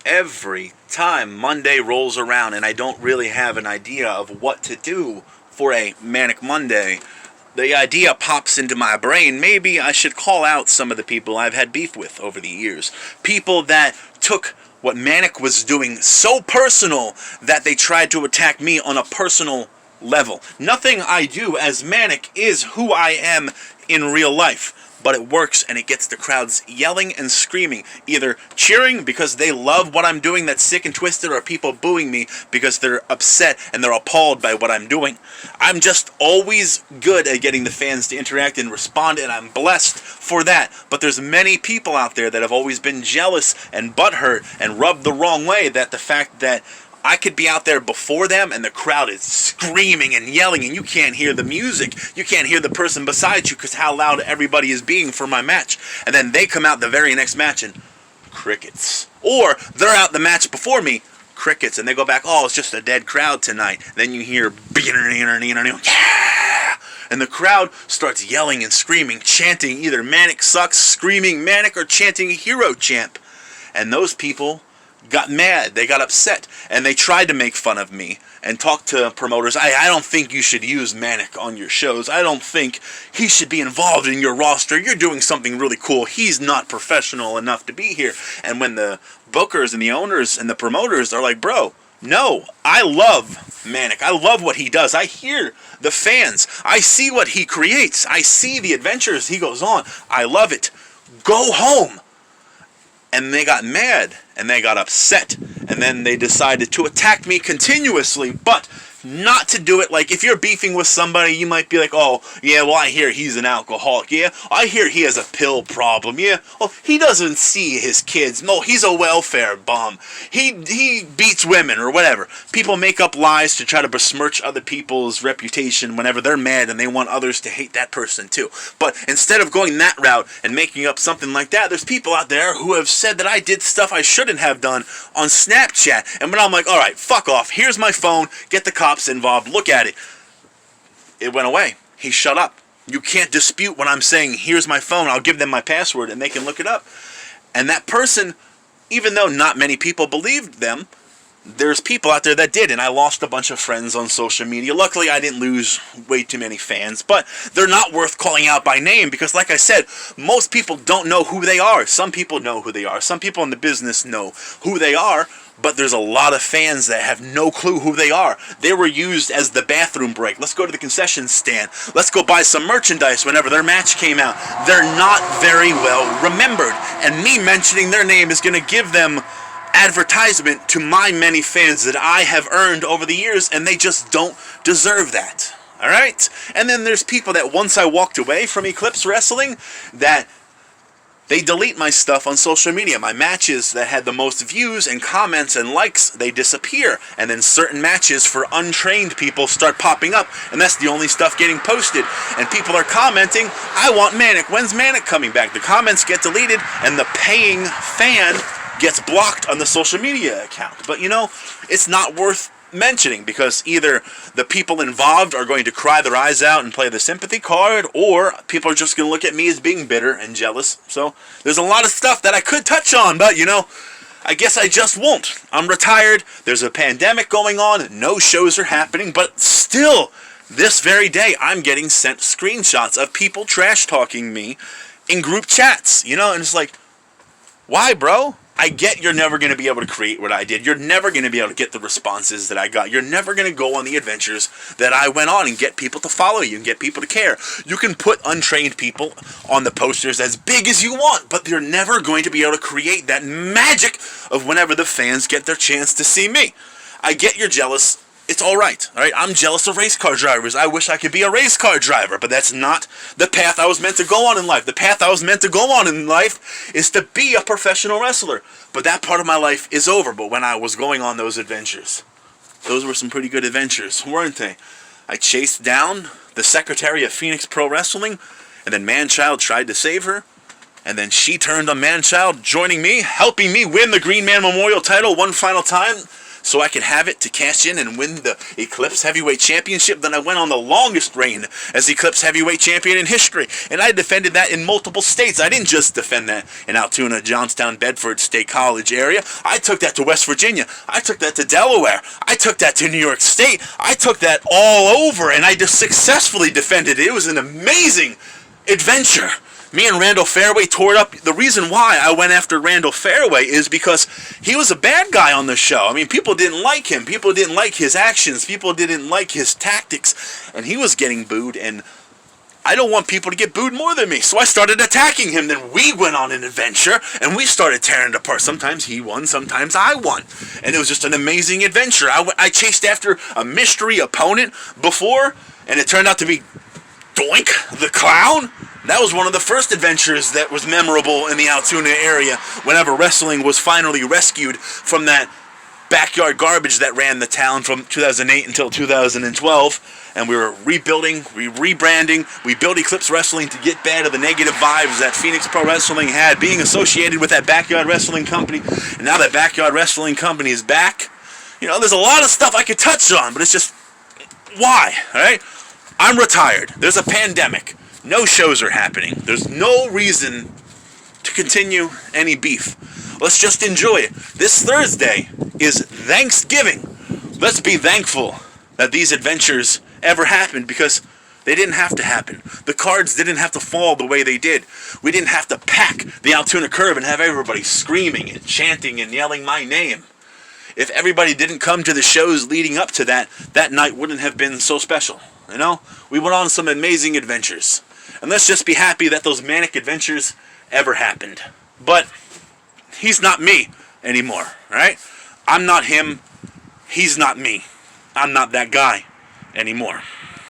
Every time Monday rolls around and I don't really have an idea of what to do for a Manic Monday, the idea pops into my brain. Maybe I should call out some of the people I've had beef with over the years. People that took what Manic was doing so personal that they tried to attack me on a personal level. Nothing I do as Manic is who I am in real life. But it works and it gets the crowds yelling and screaming, either cheering because they love what I'm doing that's sick and twisted, or people booing me because they're upset and they're appalled by what I'm doing. I'm just always good at getting the fans to interact and respond, and I'm blessed for that. But there's many people out there that have always been jealous and butthurt and rubbed the wrong way, that the fact that I could be out there before them and the crowd is screaming and yelling and you can't hear the music. You can't hear the person beside you because how loud everybody is being for my match. And then they come out the very next match and crickets. Or they're out the match before me, crickets. And they go back, oh, it's just a dead crowd tonight. Then you hear, yeah! And the crowd starts yelling and screaming, chanting either Manic sucks, screaming Manic, or chanting Hero Champ. And those people got mad, they got upset, and they tried to make fun of me and talk to promoters. I don't think you should use Manic on your shows. I don't think he should be involved in your roster. You're doing something really cool. He's not professional enough to be here. And when the bookers and the owners and the promoters are like, bro, no, I love Manic. I love what he does. I hear the fans. I see what he creates. I see the adventures he goes on. I love it. Go home. And they got mad, and they got upset, and then they decided to attack me continuously, but not to do it like, if you're beefing with somebody, you might be like, oh, yeah, well, I hear he's an alcoholic, yeah, I hear he has a pill problem, yeah, oh, he doesn't see his kids, no, he's a welfare bum, he beats women, or whatever. People make up lies to try to besmirch other people's reputation whenever they're mad, and they want others to hate that person too. But instead of going that route and making up something like that, there's people out there who have said that I did stuff I shouldn't have done on Snapchat, and when I'm like, alright, fuck off, here's my phone, get the cops involved, look at it. It went away. He shut up. You can't dispute when I'm saying, here's my phone, I'll give them my password, and they can look it up. And that person, even though not many people believed them, there's people out there that did, and I lost a bunch of friends on social media. Luckily, I didn't lose way too many fans, but they're not worth calling out by name because, like I said, most people don't know who they are. Some people know who they are. Some people in the business know who they are, but there's a lot of fans that have no clue who they are. They were used as the bathroom break. Let's go to the concession stand. Let's go buy some merchandise whenever their match came out. They're not very well remembered, and me mentioning their name is going to give them advertisement to my many fans that I have earned over the years, and they just don't deserve that. Alright? And then there's people that once I walked away from Eclipse Wrestling, that they delete my stuff on social media. My matches that had the most views and comments and likes, they disappear. And then certain matches for untrained people start popping up, and that's the only stuff getting posted. And people are commenting, I want Manic. When's Manic coming back? The comments get deleted, and the paying fan gets blocked on the social media account. But, you know, it's not worth mentioning because either the people involved are going to cry their eyes out and play the sympathy card, or people are just going to look at me as being bitter and jealous. So there's a lot of stuff that I could touch on, but, you know, I guess I just won't. I'm retired. There's a pandemic going on. No shows are happening, but still, this very day, I'm getting sent screenshots of people trash-talking me in group chats, you know, and it's like, why, bro? I get you're never going to be able to create what I did. You're never going to be able to get the responses that I got. You're never going to go on the adventures that I went on and get people to follow you and get people to care. You can put untrained people on the posters as big as you want, but you're never going to be able to create that magic of whenever the fans get their chance to see me. I get you're jealous. It's alright, alright? I'm jealous of race car drivers. I wish I could be a race car driver, but that's not the path I was meant to go on in life. The path I was meant to go on in life is to be a professional wrestler. But that part of my life is over. But when I was going on those adventures, those were some pretty good adventures, weren't they? I chased down the secretary of Phoenix Pro Wrestling, and then Manchild tried to save her. And then she turned on Manchild, joining me, helping me win the Green Man Memorial title one final time. so I could have it to cash in and win the Eclipse Heavyweight Championship. Then I went on the longest reign as Eclipse Heavyweight Champion in history, and I defended that in multiple states. I didn't just defend that in Altoona, Johnstown, Bedford, State College area. I took that to West Virginia. I took that to Delaware. I took that to New York State. I took that all over, and I just successfully defended it. It was an amazing adventure. Me and Randall Fairway tore it up. The reason why I went after Randall Fairway is because he was a bad guy on the show. I mean, people didn't like him. People didn't like his actions. People didn't like his tactics. And he was getting booed, and I don't want people to get booed more than me. So I started attacking him. Then we went on an adventure, and we started tearing it apart. Sometimes he won, sometimes I won. And it was just an amazing adventure. I chased after a mystery opponent before, and it turned out to be Doink the Clown. That was one of the first adventures that was memorable in the Altoona area whenever wrestling was finally rescued from that backyard garbage that ran the town from 2008 until 2012. And we were rebuilding, rebranding. We built Eclipse Wrestling to get back of the negative vibes that Phoenix Pro Wrestling had, being associated with that Backyard Wrestling Company. And now that Backyard Wrestling Company is back, you know, there's a lot of stuff I could touch on, but it's just, why, all right? I'm retired. There's a pandemic. No shows are happening. There's no reason to continue any beef. Let's just enjoy it. This Thursday is Thanksgiving. Let's be thankful that these adventures ever happened, because they didn't have to happen. The cards didn't have to fall the way they did. We didn't have to pack the Altoona Curve and have everybody screaming and chanting and yelling my name. If everybody didn't come to the shows leading up to that, that night wouldn't have been so special. You know, we went on some amazing adventures. And let's just be happy that those manic adventures ever happened. But he's not me anymore, right? I'm not him. He's not me. I'm not that guy anymore.